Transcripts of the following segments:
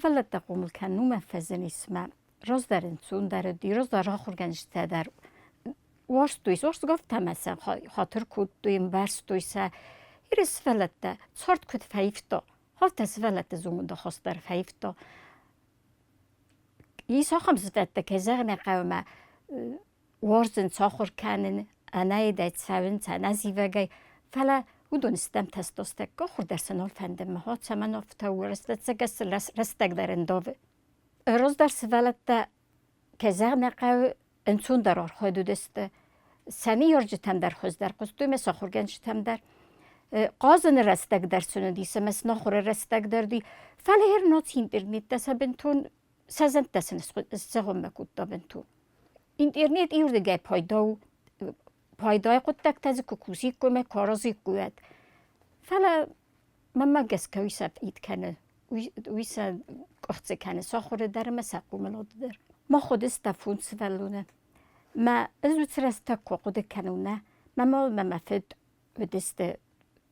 سفلت قومل کنو مفزن اسمه روز در انسون در دی روز در آخر گنج در ورستویس ورست گفتم مثلا خاطر کود دویم ورستویسه هر سفلت صارت کود فیفتا هفت سفلت زوم دخواست در فیفتا یه خم سفلت که زغن قومه ورزن ساخر کنن انای دایت سوین نزیوگی فلا ودونستم تستوستک آخر در سنال فندم ها چمن افتا و رستگس رستگ در انداوه روز در سفلت که زغن قو انسون در آرخواه دسته سنی یارجتم در خوز در قصدوی ساخر گنجتم در قازن رستگ در سندیسه مثل ناخور رستگ در دی فلا هر نات اینترنت دسته بنتون سازند دسته سغم مکود دا بنتون اینترنت ایور دیگه پایدای خود تک تازه کوکوسی کنه کارازی کوید فلا مما گس که ویسا اید کنه ویسا قخصه کنه ساخور در مساقو ملاد در ما خود استفون سفلونه ما ازو ترستا کوقود کنونه ما مفد ودسته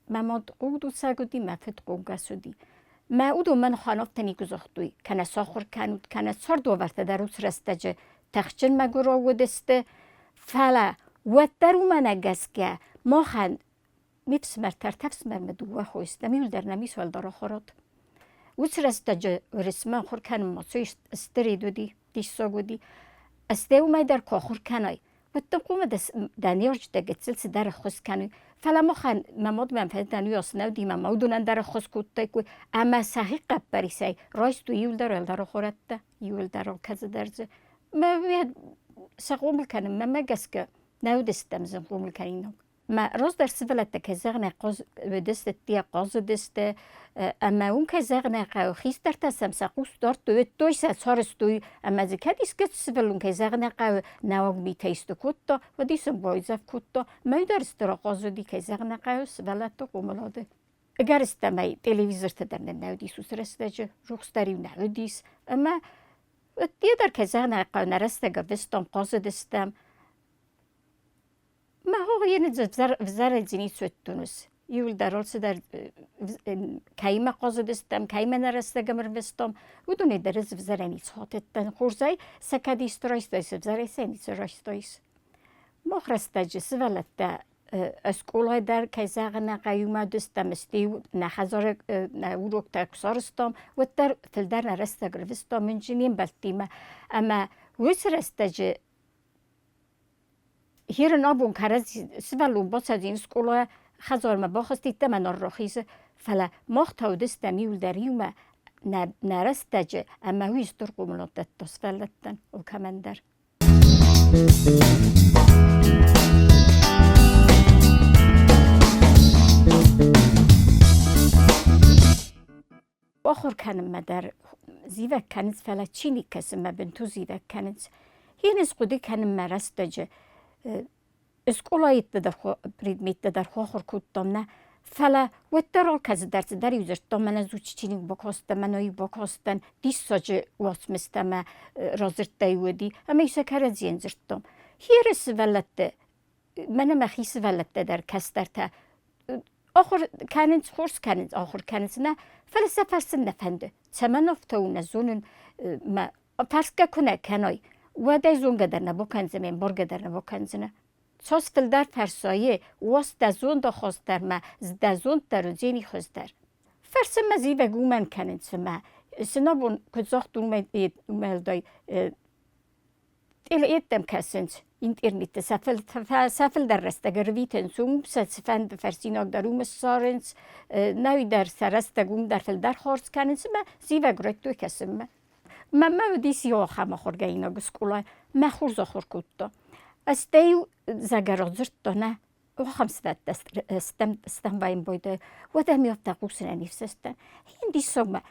ما قودو ساگودی مفد قوگا سودی ما اودو من خانافتنی گذاختوی کنه ساخور کنود کنه سار دو ورته در او ترستا جه تخچن مگورا ودسته فلا و در من اگس که ما خان میفسمر ترتفسمر مدوه خویست نمیول در نمی سوال داره خورد و ترستا جه رسما خور کنم ما سویست استری دودی دیش ساگودی استه اومای در که خور کنای و تقوم دانیارج دگتسل سی در خوز کنای فلا ما خان مماد منفعه دانیو آسنو دی مما دونن در خوز کودتای کوی اما صحیح قب بریسای رایست تو یول در خورد ده یول در کز درزه ما وید سقوم کنم ما گس که نو دستم زنقوم کنینو ما روز در سفلت که زغن قاز دست دیا قاز دسته اما اون که زغن قاو خیس در تسم سقوس دارت دوی سارس دوی اما زکادیس که سفلون که زغن قاو نواگ میتیست کتا و دیسم بایزف کتا ما در استرا قاز دی که زغن قاو سفلت قوملاده اگر استمی تلویزیون تدرن نو دیسو سرستجه روخ داری نو دیس اما دیه در که زغن قاو نرسته گوستم قاز دستم ما هو یه وزار زنی سوت تونس یول در آلس در کایم قاضی دستم کایم نرسته گمر بستم و دونه درز وزار نیست هاتت تن خورزای سکادی استرایست دایس وزار سنی سرایست دایس ما خرسته جس ولت اسکولای در کیزاغ نقیوم دستم استیو نخزار نوروک تکسارستم و در فلدر نرسته گروستم من جنیم بلتیمه اما ویس رسته ج هیر نابون کرد سوالون باز از این سکولا خزار ما باخستی تمن الرخیص فلا مختاو دستم یول دریوم نرسته ج اما ویس در قوملات تصفلتن و کمندر آخر کنم در زیوک کنید فلا چینی کسیم ما بنتو زیوک کنید هین از قدی کنم مرسته ج اسکولایت در خو پریدمیت در خو آخر کودتم نه فلا و درال کز درس داری وزرتم من از چینی بکاستم منایی بکاستن دیس ساج واسمستم رازرت دیودی اما ایسا کرد زین زرتم هیرس ولت من مخیس ولت در کس در تا آخر کنید خورس کنید آخر کنید نه فلسفه سن نفنده چمن افتاو نزونن ما فرسکه کنه کنای و دای زونگه در نبو کنزمین برگه در نبو کنزنه ساس فلدر فرسایه واس دزون دا خواست در ما دزون در زینی خواست در فرسه مزی و گومن کنید سما سنا بون کزاخت اومل دای ایتم کسنج اینترنت سفل در رستگرویتن سوم سفند فرسیناک در اوم سارنس نوی در سرستگوم در فلدر خورس کنید سما زی و گرکتوی کسم ما دیسی ها خما خورگه اینا گسکولای ما خورز خور کتا استیو زگرازرت دانه و خمسوت استم بایم بایده و ده میافته قوسن انیفسستن هین دیسا ما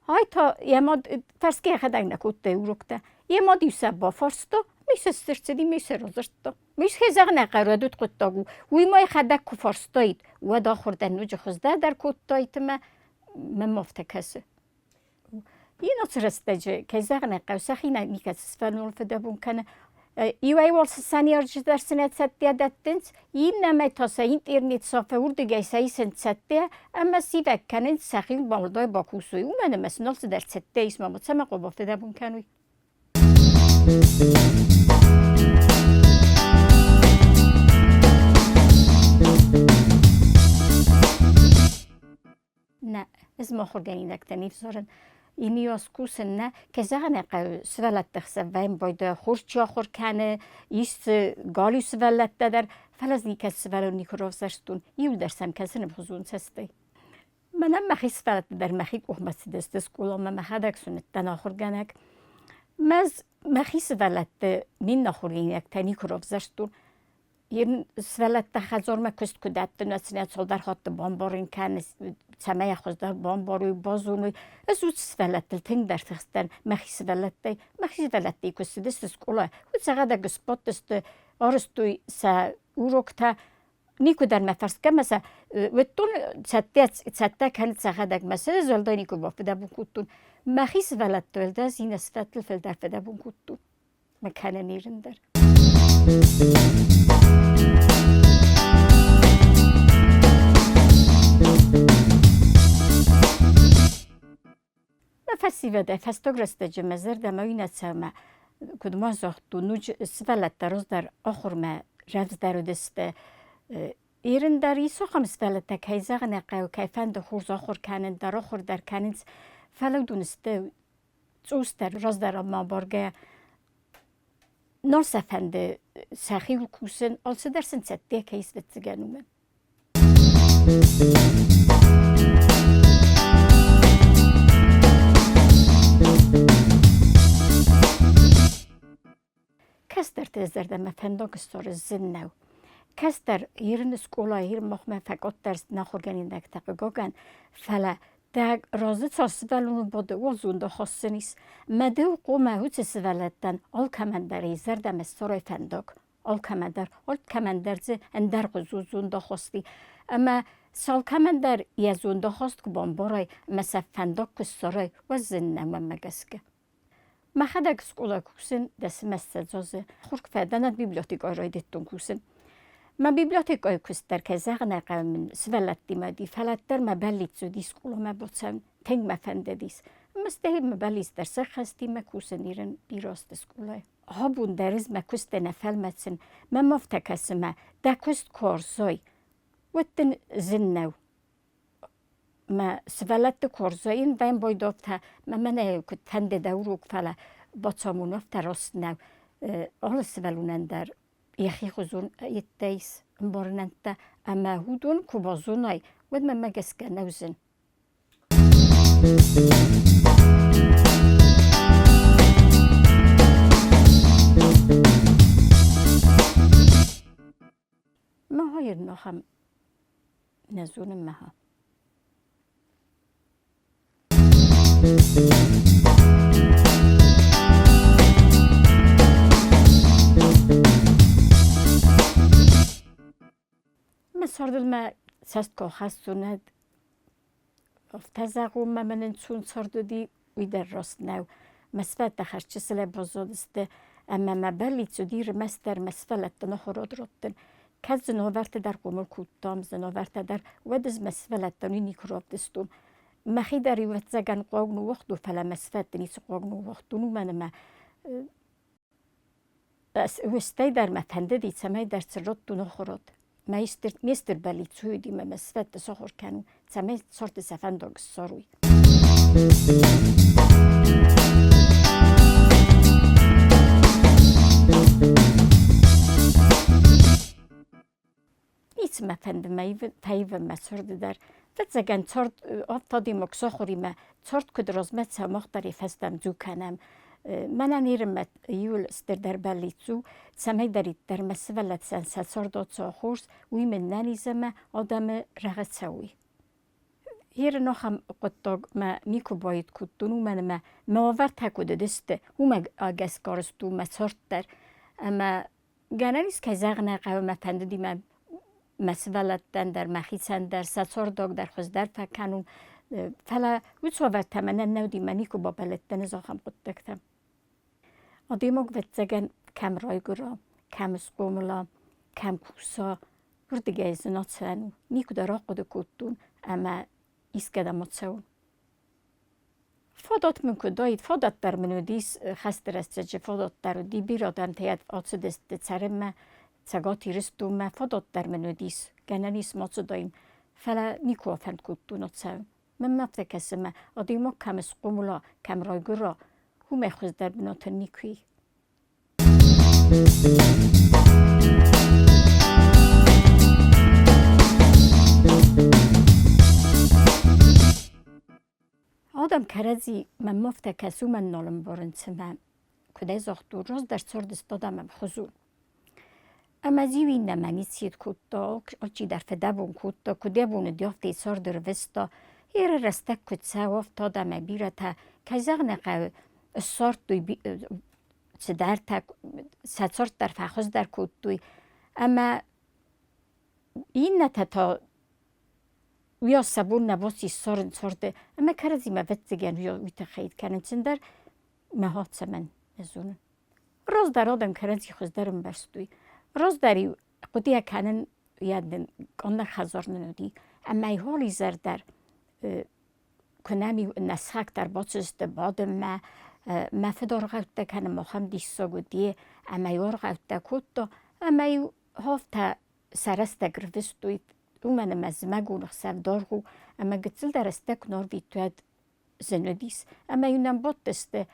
های تا یه ما فرسکه خدنگ نکوته اوروکته یه ما دیوسه با فرستا میشه سرسدی میشه رازرتا میشه خیزاق نقرادوت قطاگو وی ما خدک که فرستایید و دا خوردن نوجه خزده در کتایید ما مافته کسه یه نصر استجه که زغن قوسخی نیکس فنول فده بون کنه Իուայ սանիարջ դարսնեց դատտենց իննամայ թոսա ինտերնետ սոֆը ուրդգայսայի սենցատե ամա սիվակ կանեն սախին բալդոյ բակուսուի ումանը մասնոլ սդարցատե իսմա մոցամա qobofte da bunkanui نه اسم خورگینک تنیف زارن اینیاس کوسن نه که زغن قو سوالت تخسب ویم باید خورچیا خور کنه ایست گالی سوالت در فلز نیک سوالو نیکروف زشتون یول درسم کسن بخزون سستی منم مخی سوالت در مخی قحمت دست سکولا ما مخدک سنت تنا خورگنک مز مخی سوالت من نخورگینک تنیکروف زشتون یه سوالت تخزار ما کست کدت نسنیت سال خاطر بامبارین کنه سمای خود در بامباروی بازونوی از اون سوالت تنگ در تختن مخی سوالت کست دست سکولا و چقدر گسپات دست آرستوی سا اوروکتا نیکو در مفرس که مثلا و تون چطه کنید چقدر مثلا زلدای نیکو بافده بکوتون مخی سوالت تولده زین سوالت فل در فده بکوتون مکنه نیرندر فسیوده فستوگرسته جمزر دماوینه سما کدوم زخت و نوج سوالت دروز در آخر ما رفت درو دسته ایرن در ایسو خم سوالت که زغ نقه و کیفند خورز آخر کنند در آخر در کنند فلو دونسته چوست در راز در ما بارگه نال سفنده سخی و کوسن آلسه در سن سته کیس بتگنومن کس در تزرده مفندان کستار زن نو کس در ایرن سکولا ایر مخمه فقط درس نخورگنین دک تقیقاگن فلا در رازه تا سوالون باده و زونده خاصه نیست مده و قومه هوچ سوالتن آل کمندر ایزرده مستارای فنداک آل کمندر زه اندر قزو زونده خواستی اما سال کمندر یه زونده خواست که بامبارای مثل فنداک کستارای و زن نمه مگسکه مخدک سکولا کوسن دست مستزازه خورک فردنت بیبلیوتیک رای دیتون کوسن ما بیبلیوتیک کوست در که زغنه قوم سوالت دیمادی فلت در مبلیت زودی سکولا ما بودسن تنگ مفنده دیس مسته مبلیس در سر خستی ما کوسن ایرن بیراست سکولای ها بون درز ما کوست نفل متسن ما مفتکسه ما دا کوست کارزای وطن زن نو ما سوالت کارزاین ویم بایدافته ما منه که تنده دوروک فلا باتامون افته راست نو آل سوالونن در یخی خوزون یتیس مبارننده اما هودون که بازونای ود من مگسکه نوزن ما هایر نخم نزون مها مساردل ما سست که خستوند افتزاقو ما منن چون ساردودی وی در راست نو مسفت دخرچه سله بازادسته اما ما بلی چو دیر مستر مسفلت نخوراد رابطن که زناورت در قومل کودتام زناورت در ودز مسفلت دانی نیکراب دستون مخی داری وقت زگن قاگنو وقتو فلا مسفت نیست قاگنو وقتونو من ما وستی در مفنده دید سمای در سرات دو نخوراد میستر بلی چوی دیم مسفت سخور کنو سمای سارت سفن داگ ساروی نیست مفنده مایو تایو مسارد در فت زگن چارت آفتادی مکسا خوری ما چارت کد رازمت سماخ داری فستم جو کنم من نیرم یول استر در بلیتو سمی دارید در مسئولت سن سرداد ساخورس وی من ننیزم آدم رغت سوی هیر نخم قطاق ما نیکو باید کدونو من ما ماور تکوده دسته و ما آگس کارستو ما سرد در اما گنریست که زغنه قوم مفندی ما مسئولتن در مخیصن در سرداد در خوز در فکنون فلا وصوبر تمنن نودی منیکو با بلدتن زاخم قطکتم آدیموگ وتزگن кем райгура, кем скомла, кем куса, вردگه زنات سنو نیکو در آقا کتون اما ایسکده متسون فادات من کدایید فادات در منو دیس خست رستجه فادات در دی بیرادن تیاد آتس دست تسرم تساقاتی رستوم فادات در منو دیس گنانیس ماتس دایم فلا نیکو افند کتون اتسون من مفتکسم آدیما کم سقوملا کم رایگورا هم خوز در بنات نیکوی آدم کرزی من مفتکسو من نالم بارنسم کده زاختو راز در سرد استادم خزون اما زیوی نمانی سید کتا آچی در فدبون کتا کده بونه دیافتی سار در وستا هیر رستک کت سوا افتادم بیرتا که زغنقه سارت دوی در تک سرد در فخوز در کتوی اما این نتا ویا سبون نباسی سارده اما کرزی ما وتزگن ویا ویت خید کنن چندر مهات سمن نزونه راز در آدم کرزی خوز درم برستوی راز داری قدیه کنن یادن آن خزار ننودی اما ای حالی زر در کنمی نسخک در باچست بادم ما فدار غوته کنم ما هم دیسا گودیه اما یار غوته کتا اما ای هافته سرسته گروستوی من مزمگو سفدارگو اما گتل در استک نار بیتوید زندیس اما یونم باتسته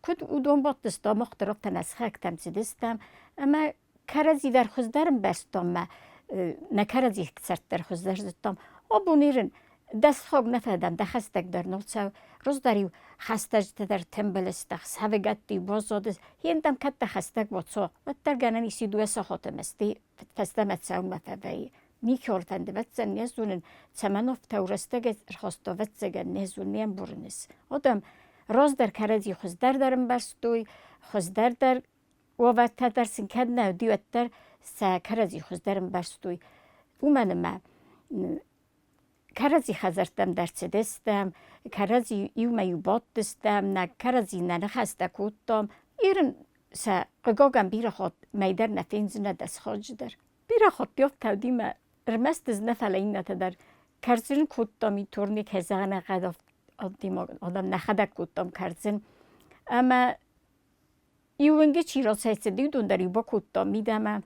کد اودون باتسته مخترق تنسخک تمزدستم اما کرزی در خوز درم بستم نکرزی سرد در خوز در زدم آبونیرن دست خواب نفردم دخستک در نوتسو روز داریو خستج در تنبلستخ سوگتی بازادس هیندم کت خستک باتسا و در گنانی سیدوه ساخاتم استی فستمت سو مفبایی نیکار فنده وتزن نیزونن چمناف تورستگه خاستا وتزگن نیزون نیم برنس آدم راز در کرزی خوز درم برستوی خوز در وقت در سنکد نه دیوت در کرزی خوز درم برستوی من کرزی خزرتم در دستم کرزی یو باد دستم نه کرزی نه خسته کودم ایرن قگاگم بیره خود میدر نفینز نه دست خاج در بیره خود دیافت تودیم رمست از نفل این نتا در کرزین کودم تورنی که زغنه قد آدم نخده کودم کرزین اما یونگه چی را سایت دیدون در یوبا کودم میدم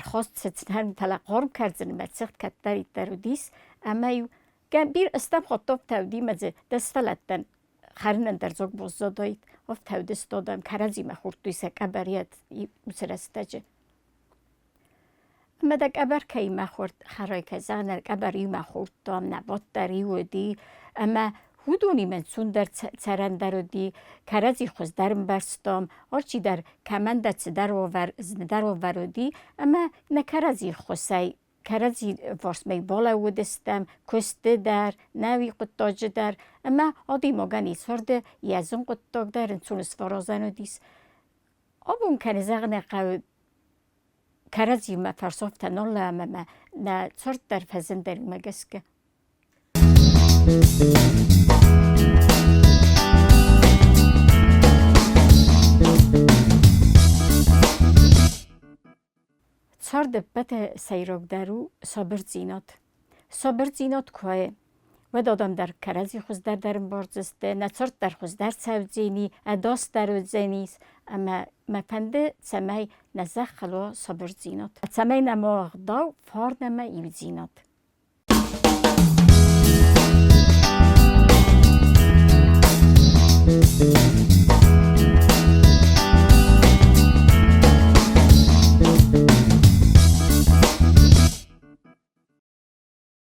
خواست ستن تلقارم کرزین متسخت کتری درودیس اما یو بیر استم خطاب تودیم از دست فلتن خرنن در زوگ بازدادایید افت تودست دادم کرزی مخورد توی سک ابریت مسرستجه اما دک ابر که مخورد خرای که زغنر ابر یو مخورد دام نبات در یو دی اما هودونی من سون در سرن در دی کرزی خوز درم برستم آرچی در کمندت در آوردی اما نکرزی خوزی کرزی وارس می بالا ودستم کسته در نوی قطاج در اما آدی مگنی سرده یزون قطاق در انسونس فرازن و دیس آبون کنه زغنه قود کرزی ما فرصافت ناله اما نه سرد در فزن در مگسکه سرد بته سیراک درو صبر زینات که و دادم در کرزی خوز درم بارزسته نصرت در خوز در سوزینی اداست در زینیس اما مپنده سمی نزخ خلا صبر زینات سمی نما داو فار نما ایو زینات